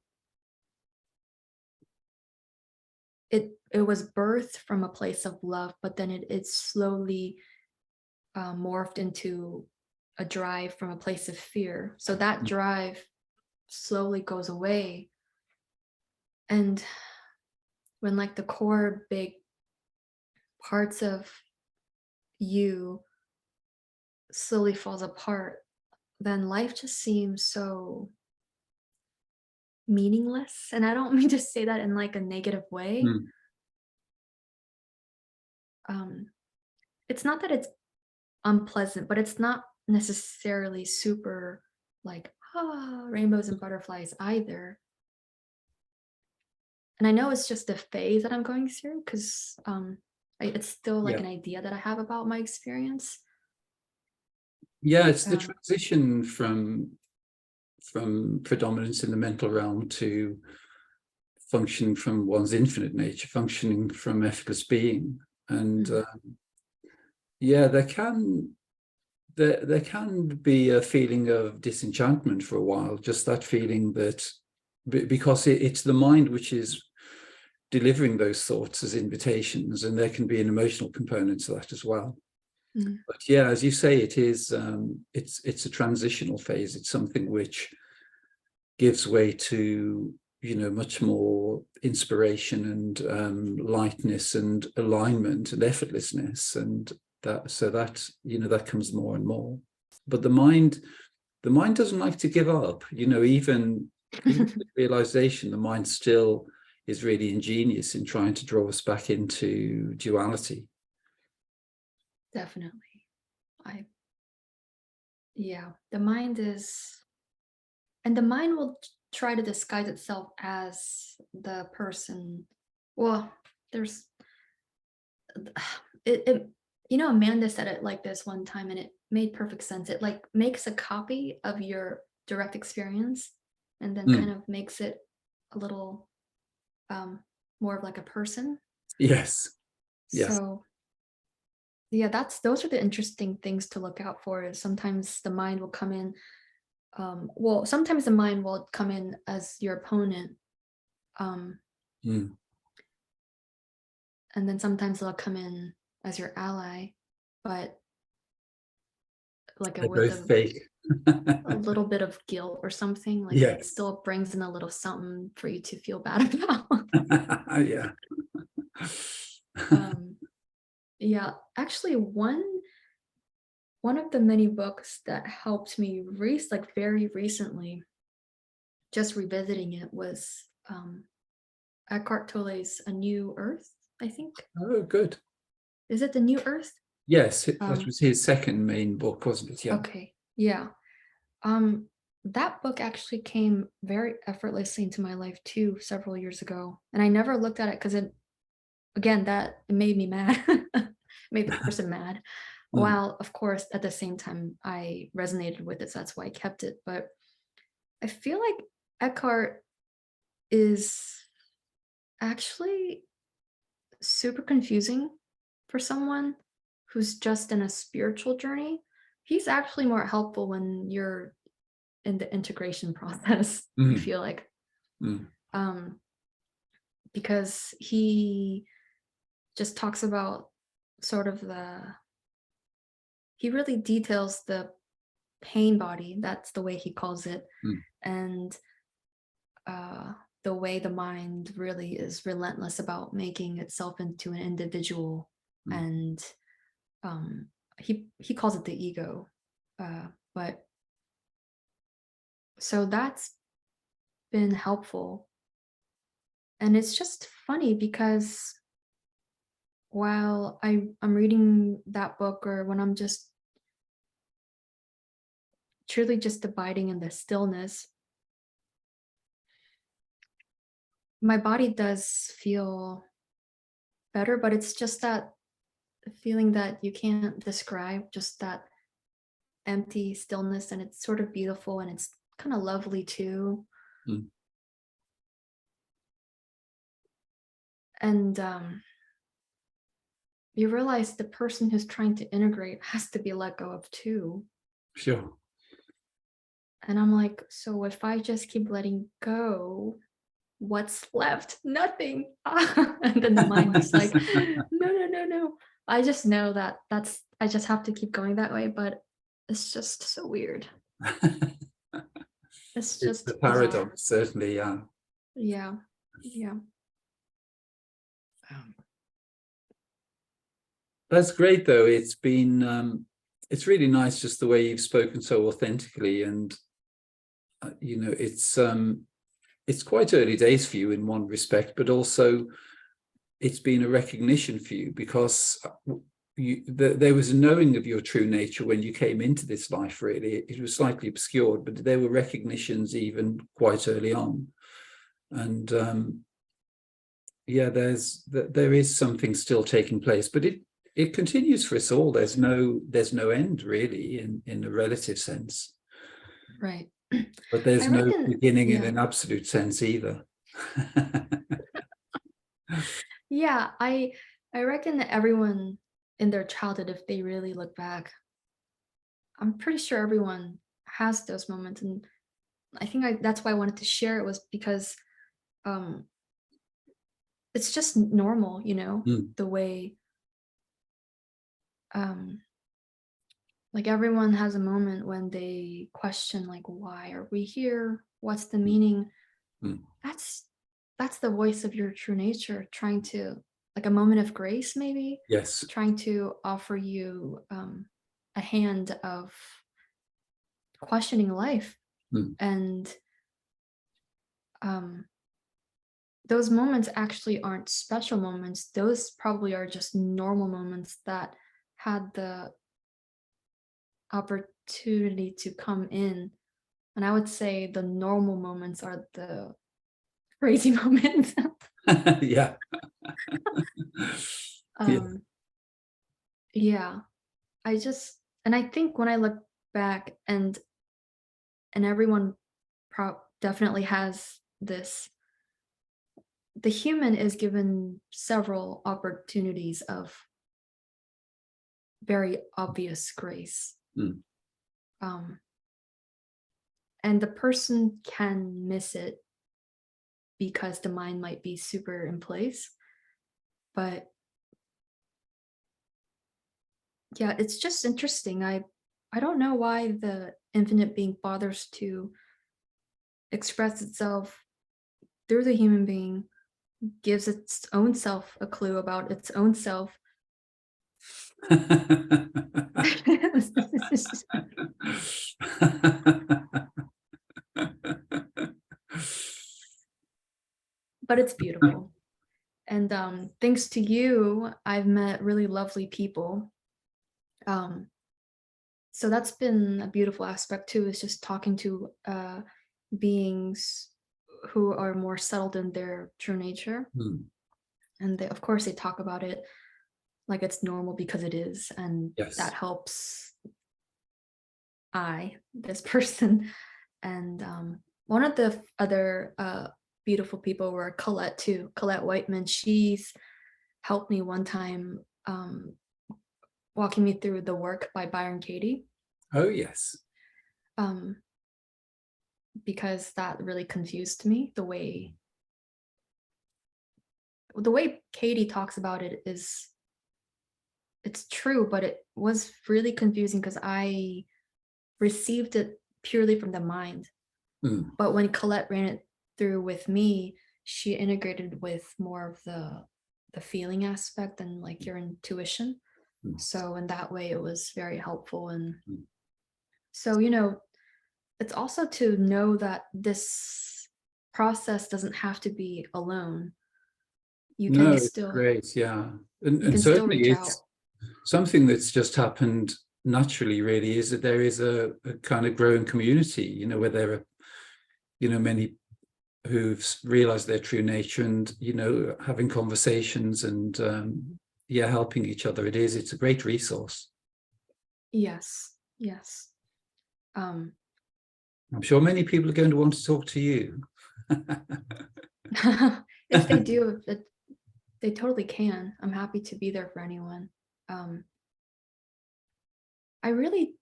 it was birthed from a place of love, but then it slowly morphed into a drive from a place of fear. So that Mm. drive slowly goes away. And when like the core big parts of you slowly falls apart, then life just seems so meaningless. And I don't mean to say that in like a negative way. Mm. Um, it's not that it's unpleasant, but it's not necessarily super like rainbows and butterflies either. And I know it's just a phase that I'm going through because it's still like Yeah. an idea that I have about my experience. Yeah, it's the Um, transition from predominance in the mental realm to functioning from one's infinite nature, functioning from effortless being. And mm, yeah, there can be a feeling of disenchantment for a while, just that feeling that because it's the mind which is delivering those thoughts as invitations, and there can be an emotional component to that as well. mm, But yeah, as you say, it is it's a transitional phase. It's something which gives way to much more inspiration and lightness and alignment and effortlessness, and that comes more and more. But the mind doesn't like to give up. Even with realization, the mind still is really ingenious in trying to draw us back into duality. definitely. I Yeah, the mind is, and the mind will try to disguise itself as the person. Well, there's it Amanda said it like this one time, and it made perfect sense. It like makes a copy of your direct experience and then kind Mm. of makes it a little um more of like a person. Yes. Yes. So yeah, those are the interesting things to look out for. Is sometimes the mind will come in, well, sometimes the mind will come in as your opponent, um Mm. and then sometimes they'll come in as your ally, but like They're with both fake. a little bit of guilt or something, like it Yes. still brings in a little something for you to feel bad about. Yeah. um yeah, actually one of the many books that helped me like very recently, just revisiting it, was Eckhart Tolle's A New Earth, I think. Oh, good. Is it The New Earth? Yes, that um was his second main book, wasn't it? Yeah. okay, yeah. Um, that book actually came very effortlessly into my life too several years ago, and I never looked at it because it made me mad. Made the person mad. Mm. While of course at the same time I resonated with it, so that's why I kept it. But I feel like Eckhart is actually super confusing for someone who's just in a spiritual journey. He's actually more helpful when you're in the integration process, I Mm. feel like. Mm. Um, because he just talks about sort of he really details the pain body, that's the way he calls it, Mm. and uh, the way the mind really is relentless about making itself into an individual. Mm. And he calls it the ego. But so that's been helpful. And it's just funny because while I'm reading that book, or when I'm just truly just abiding in the stillness, my body does feel better, but it's just that feeling that you can't describe, just that empty stillness, and it's sort of beautiful and it's kind of lovely too. Mm. And you realize the person who's trying to integrate has to be let go of too. Sure. And I'm like, so if I just keep letting go, what's left? Nothing. And then the mind is like, no, no, no, no. I just know that I just have to keep going that way, but it's just so weird. It's It's the just bizarre. paradox, certainly. Yeah. Yeah. Yeah. Um, That's great, though. It's really nice just the way you've spoken so authentically, and it's quite early days for you in one respect, but also it's been a recognition for you because there was a knowing of your true nature when you came into this life. Really, it was slightly obscured, but there were recognitions even quite early on, and yeah, there is something still taking place, but it continues for us all. There's no end really in a relative sense, Right. but I there's no reckon, beginning in yeah. an absolute sense either. Yeah, I reckon that everyone in their childhood, if they really look back, I'm pretty sure everyone has those moments. And I think that's why I wanted to share it, was because um it's just normal, Mm. the way um like everyone has a moment when they question, like, why are we here? What's the Mm. meaning? Mm. That's that's the voice of your true nature trying to, like, a moment of grace, maybe Yes. trying to offer you a hand of questioning life. Mm. And um those moments actually aren't special moments. Those probably are just normal moments that had the opportunity to come in. And I would say the normal moments are the crazy moments. Yeah. Yeah. Yeah, and I think when I look back, and everyone definitely has this, the human is given several opportunities of very obvious grace. Mm. Um, and the person can miss it because the mind might be super in place. But yeah, it's just interesting. I don't know why the infinite being bothers to express itself through the human being, gives its own self a clue about its own self. But it's beautiful. And thanks to you, I've met really lovely people. Um, so that's been a beautiful aspect too, is just talking to beings who are more settled in their true nature. Mm. And they, of course, they talk about it like it's normal because it is. And that Yes. helps this person. And one of the other beautiful people were Colette too, Colette Whiteman. She's helped me one time, walking me through The Work by Byron Katie, Oh, yes. um, because that really confused me. The way Katie talks about it is, it's true, but it was really confusing because I received it purely from the mind. Mm. But when Colette ran it through with me, she integrated with more of the feeling aspect and like your intuition. Mm. So in that way, it was very helpful. And Mm. so, it's also to know that this process doesn't have to be alone. You No, can it's still great. Yeah. you And can still certainly reach out. it's something that's just happened naturally, really, is that there is a kind of growing community, where there are, many who've realized their true nature and, having conversations and, yeah, helping each other. It's a great resource. Yes. Yes. Um I'm sure many people are going to want to talk to you. if they do, they totally can. I'm happy to be there for anyone. Um I really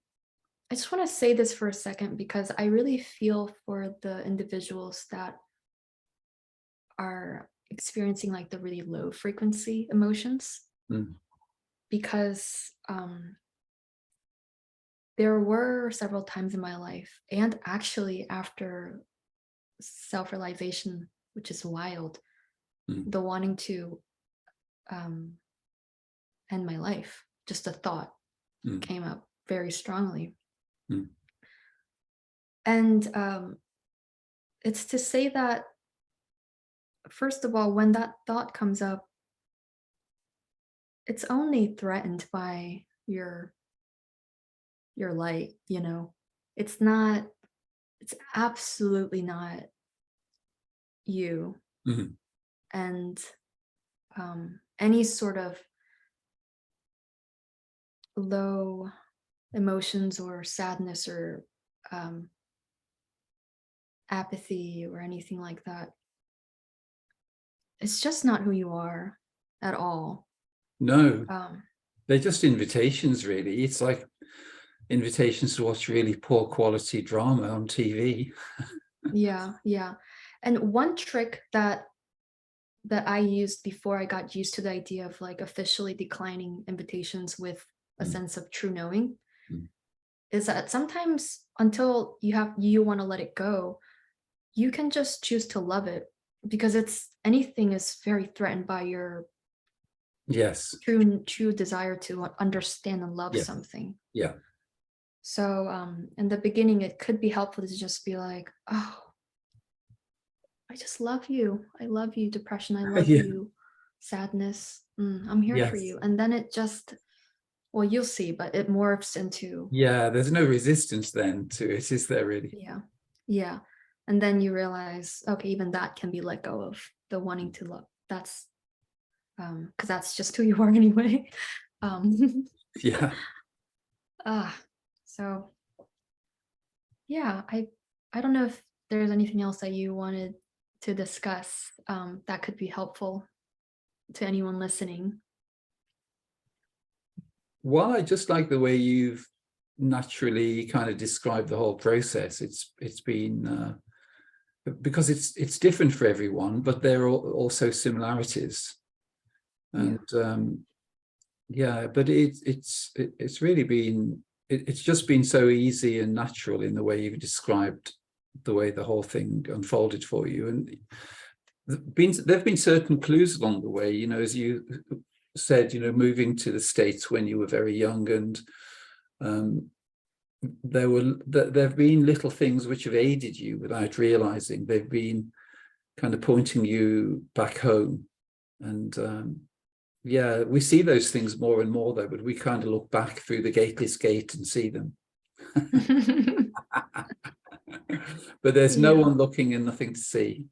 I just want to say this for a second because I really feel for the individuals that are experiencing like the really low frequency emotions, Mm. because there were several times in my life, and actually after self-realization, which is wild, Mm. the wanting to um, end my life, just a thought Mm. came up very strongly. Mm. And it's to say that, first of all, when that thought comes up, it's only threatened by your light. It's not, it's absolutely not you. Mm. And any sort of low emotions or sadness or um, apathy or anything like that, it's just not who you are at all. No, um, they're just invitations, really. It's like invitations to watch really poor quality drama on TV. yeah, yeah. And one trick that I used before I got used to the idea of like officially declining invitations with a Mm. sense of true knowing, Mm. is that sometimes until you want to let it go, you can just choose to love it, because it's anything is very threatened by your Yes. true desire to understand and love Yeah. something. Yeah. So in the beginning it could be helpful to just be like, oh, I just love you. I love you, depression. I love Yeah. you, sadness. I'm here for Yes. you. And then it just well, you'll see, but it morphs into, Yeah, there's no resistance then to it, is there really? yeah. And then you realize, okay, even that can be let go of, the wanting to love. That's because that's just who you are anyway. Yeah. So yeah, I don't know if there's anything else that you wanted to discuss that could be helpful to anyone listening. Well, I just like the way you've naturally kind of described the whole process. It's been because it's different for everyone, but there are also similarities. And yeah, but it's really been it's just been so easy and natural in the way you've described the way the whole thing unfolded for you. And there've been certain clues along the way, you know, as you said, you know, moving to the States when you were very young, and there've been little things which have aided you without realizing. They've been kind of pointing you back home. And yeah, we see those things more and more though, but we kind of look back through the gateless gate and see them. But there's no one looking and nothing to see.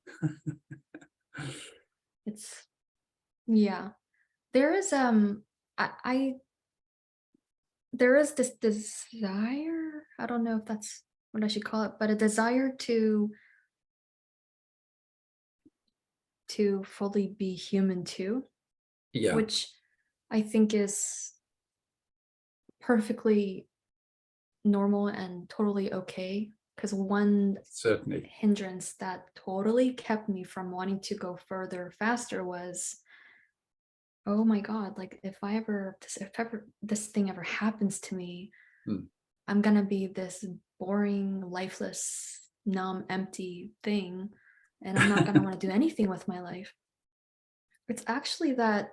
It's there is I there is this desire, I don't know if that's what I should call it, but a desire to fully be human too, Yeah, which I think is perfectly normal and totally okay. Because one certainly. hindrance that totally kept me from wanting to go further faster was, oh my God, like if ever this thing ever happens to me, I'm gonna be this boring, lifeless, numb, empty thing, and I'm not gonna want to do anything with my life. It's actually that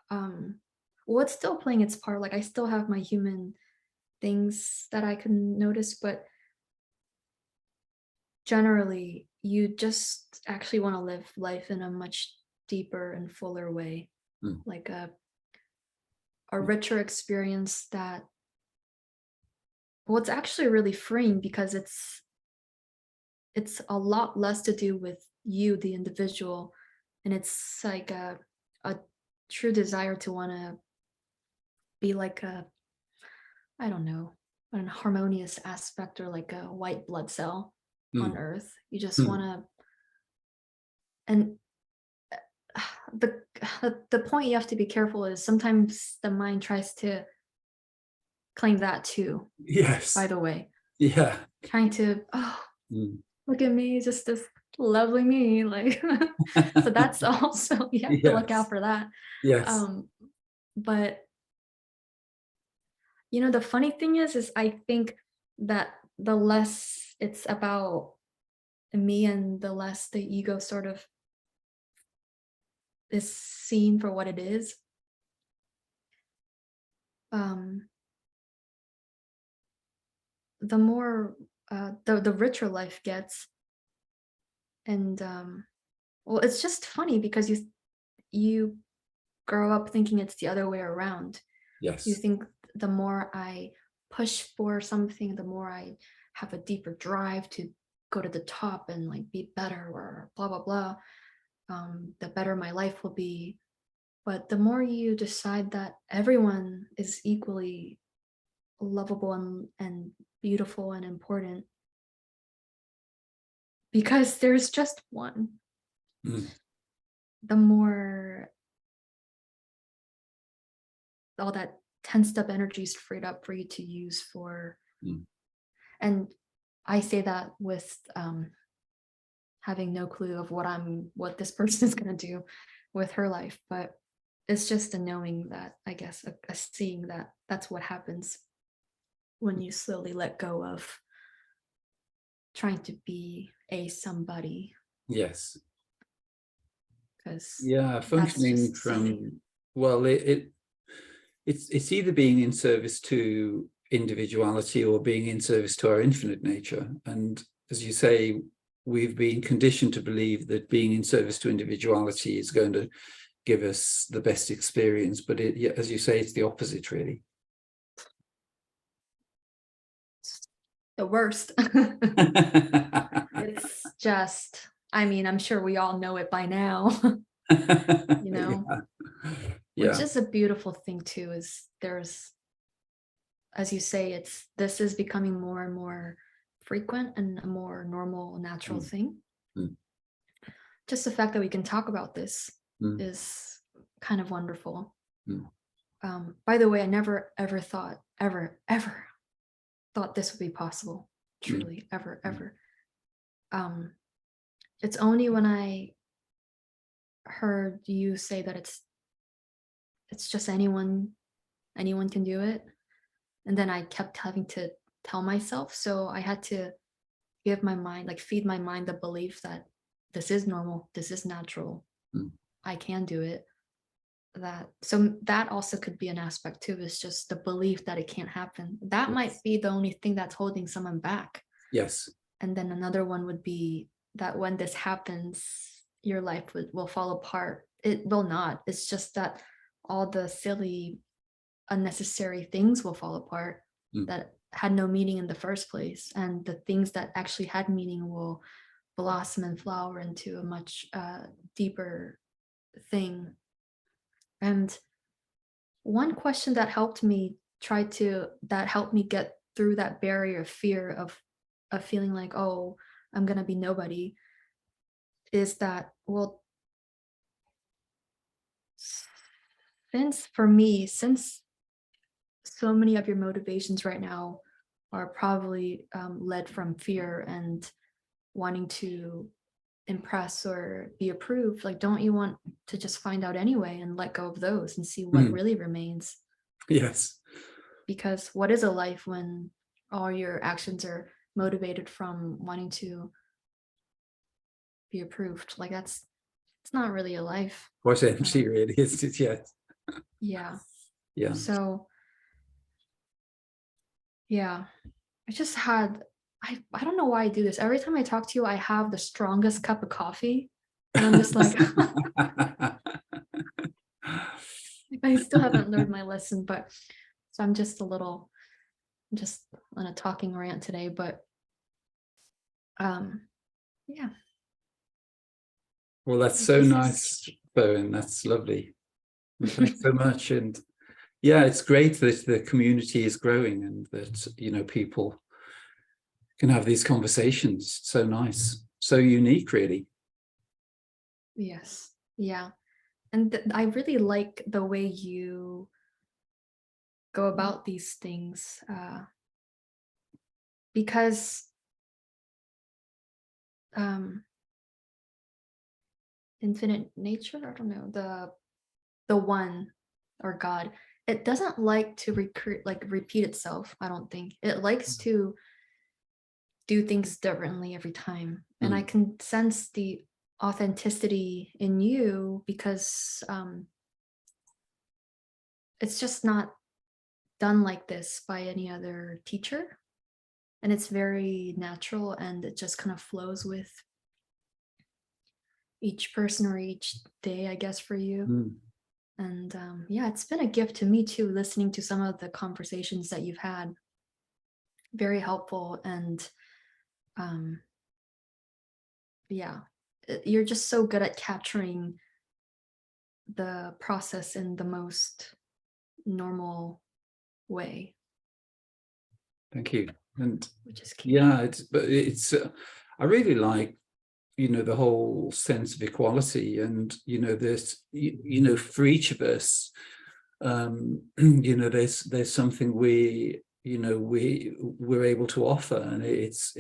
well, it's still playing its part. Like I still have my human things that I can notice, but generally you just actually want to live life in a much deeper and fuller way, like a richer experience that, well, it's actually really freeing because it's a lot less to do with you, the individual, and it's like a true desire to want to be like a, I don't know, an harmonious aspect, or like a white blood cell on Earth. You just want to, and the the point you have to be careful is sometimes the mind tries to claim that too. Yes. By the way, Yeah. trying to, oh, look at me, just this lovely me, like so that's also, you have to look out for that. Yes. But you know, the funny thing is I think that the less it's about me and the less the ego sort of is seen for what it is, the more the richer life gets. And well, it's just funny because you grow up thinking it's the other way around. Yes. You think the more I push for something, the more I have a deeper drive to go to the top and like be better, or blah blah blah, the better my life will be. But the more you decide that everyone is equally lovable and beautiful and important, because there's just one, the more all that tensed up energy is freed up for you to use for, and I say that with having no clue of what this person is going to do with her life, but it's just a knowing that, I guess, a seeing that that's what happens when you slowly let go of trying to be a somebody. Yes. Because yeah, functioning from silly. Well, it's either being in service to individuality or being in service to our infinite nature. And as you say, we've been conditioned to believe that being in service to individuality is going to give us the best experience, but as you say, it's the opposite really. the worst. It's just, I mean, I'm sure we all know it by now, you know, which Yeah. is a beautiful thing too, is there's, as you say, this is becoming more and more frequent and a more normal, natural thing. Mm. Just the fact that we can talk about this Mm. is kind of wonderful. Mm. By the way, I never ever thought, ever thought this would be possible. Truly, ever. It's only when I heard you say that it's just anyone can do it, and then I kept having to tell myself, so I had to give my mind, like feed my mind the belief that this is normal, this is natural, Mm. I can do it. That also could be an aspect too, is just the belief that it can't happen. That might be the only thing that's holding someone back. Yes. And then another one would be that when this happens, your life will fall apart. It will not. It's just that all the silly, unnecessary things will fall apart that had no meaning in the first place. And the things that actually had meaning will blossom and flower into a much deeper thing. And one question that helped me get through that barrier of fear of feeling like, oh, I'm gonna be nobody, is that, well, since so many of your motivations right now are probably led from fear and wanting to impress or be approved, like, don't you want to just find out anyway and let go of those and see what really remains? Yes. Because what is a life when all your actions are motivated from wanting to be approved? Like, it's not really a life. What empty really, isn't it? Yes. Yeah. Yeah. So yeah, I just had, I don't know why I do this. Every time I talk to you, I have the strongest cup of coffee. And I'm just like, I still haven't learned my lesson, but so I'm just just on a talking rant today, but yeah. Well, that's so nice, Bowen. That's lovely. Thanks so much. And yeah, it's great that the community is growing and that, you know, people can have these conversations. So nice, so unique, really. Yes. Yeah. And I really like the way you go about these things, because infinite nature, I don't know, the one, or God, it doesn't like to repeat itself. I don't think it likes to do things differently every time, and I can sense the authenticity in you because it's just not done like this by any other teacher, and it's very natural, and it just kind of flows with each person or each day, I guess, for you. And yeah, it's been a gift to me too, listening to some of the conversations that you've had. Very helpful. And yeah, you're just so good at capturing the process in the most normal way. Thank you. And which is key. yeah, it's I really like, you know, the whole sense of equality, and you know, this, you know, for each of us, you know, there's something we're able to offer, and it's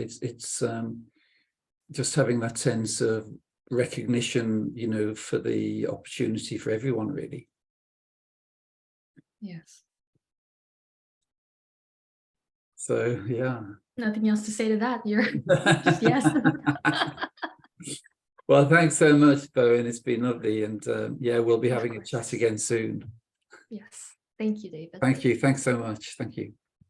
just having that sense of recognition, you know, for the opportunity for everyone, really. Yes. So yeah. Nothing else to say to that. You're just yes. Well, thanks so much, Bowen. It's been lovely, and yeah, we'll be having a chat again soon. Yes. Thank you, David. Thank you. Thanks so much. Thank you.